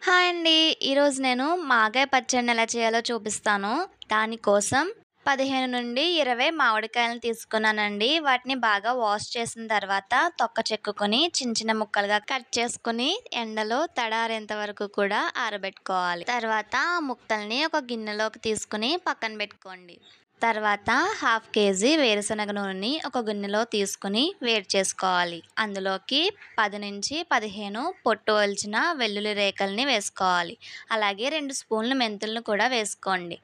Hi అండి. ఈరోజు నేను మాగాయ పచ్చడిని ఎలా చేయాలో చూపిస్తాను. దానికోసం 15-20 మామిడికాయలను తీసుకున్నానండి. వాటిని బాగా వాష్ చేసిన తర్వాత తొక్క చెక్కుకొని చిన్న చిన్న ముక్కలుగా కట్ చేసుకొని ఎండలో తడారేంత వరకు కూడా ఆరబెట్టుకోవాలి. తర్వాత ఆ ముక్కల్ని ఒక గిన్నెలోకి తీసుకొని పక్కన పెట్టుకోండి. తర్వాత హాఫ్ కేజీ వేరుశనగ నూనెని ఒక గిన్నెలో తీసుకుని వేడి చేసుకోవాలి. అందులోకి 10-15 పొట్టు ఒలిచిన వెల్లుల్లి రేకల్ని వేసుకోవాలి. అలాగే 2 స్పూన్లు మెంతులను కూడా వేసుకోండి.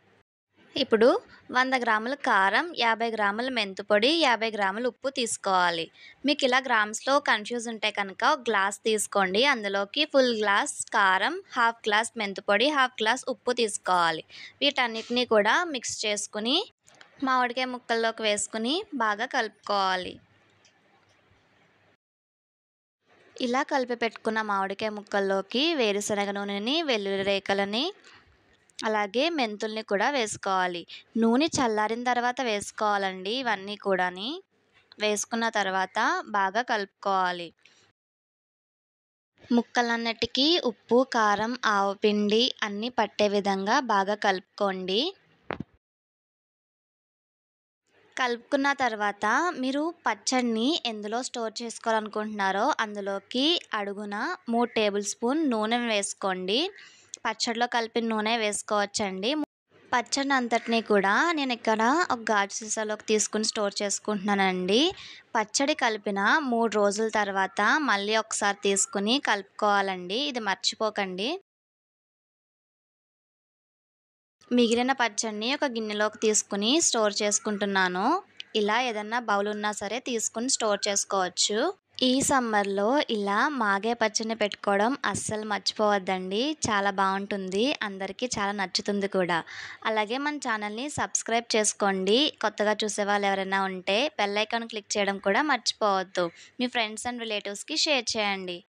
ఇప్పుడు 100 గ్రాముల కారం, 50 గ్రాముల మెంతిపొడి, 50 గ్రాముల ఉప్పు తీసుకోవాలి. మీకు ఇలా గ్రామ్స్‌లో కన్‌ఫ్యూజ్ ఉంటే కనుక ఒక గ్లాస్ తీసుకోండి. అందులోకి ఫుల్ గ్లాస్ కారం, హాఫ్ గ్లాస్ మెంతిపొడి, హాఫ్ గ్లాస్ ఉప్పు తీసుకోవాలి. వీటన్నిటిని కూడా మిక్స్ చేసుకొని మామిడికాయ ముక్కల్లోకి వేసుకొని బాగా కలుపుకోవాలి. ఇలా కలిపి పెట్టుకున్న మామిడికాయ ముక్కల్లోకి వేరుశనగ నూనెని, వెల్లుల్లి రేకలని, అలాగే మెంతుల్ని కూడా వేసుకోవాలి. నూనె చల్లారిన తర్వాత వేసుకోవాలండి ఇవన్నీ కూడాని. వేసుకున్న తర్వాత బాగా కలుపుకోవాలి. ముక్కలన్నిటికీ ఉప్పు, కారం, ఆవపిండి అన్నీ పట్టే విధంగా బాగా కలుపుకోండి. కలుపుకున్న తర్వాత మీరు పచ్చడిని ఎందులో స్టోర్ చేసుకోవాలనుకుంటున్నారో అందులోకి అడుగున 3 టేబుల్ స్పూన్ నూనెను వేసుకోండి. పచ్చడిలో కలిపిన నూనె వేసుకోవచ్చండి. పచ్చడిని అంతటిని కూడా నేను ఇక్కడ ఒక గాజు సీసాలోకి తీసుకొని స్టోర్ చేసుకుంటున్నానండి. పచ్చడి కలిపిన 3 రోజుల తర్వాత మళ్ళీ ఒకసారి తీసుకొని కలుపుకోవాలండి. ఇది మర్చిపోకండి. మిగిలిన పచ్చడిని ఒక గిన్నెలోకి తీసుకొని స్టోర్ చేసుకుంటున్నాను. ఇలా ఏదన్నా బౌల్ ఉన్నా సరే తీసుకొని స్టోర్ చేసుకోవచ్చు. ఈ సమ్మర్‌లో ఇలా మాగాయ పచ్చడిని పెట్టుకోవడం అస్సలు మర్చిపోవద్దండి. చాలా బావుంటుంది. అందరికీ చాలా నచ్చుతుంది కూడా. అలాగే మన ఛానల్‌ని సబ్స్క్రైబ్ చేసుకోండి. కొత్తగా చూసేవాళ్ళు ఎవరైనా ఉంటే బెల్ ఐకాన్ క్లిక్ చేయడం కూడా మర్చిపోవద్దు. మీ ఫ్రెండ్స్ అండ్ రిలేటివ్స్‌కి షేర్ చేయండి.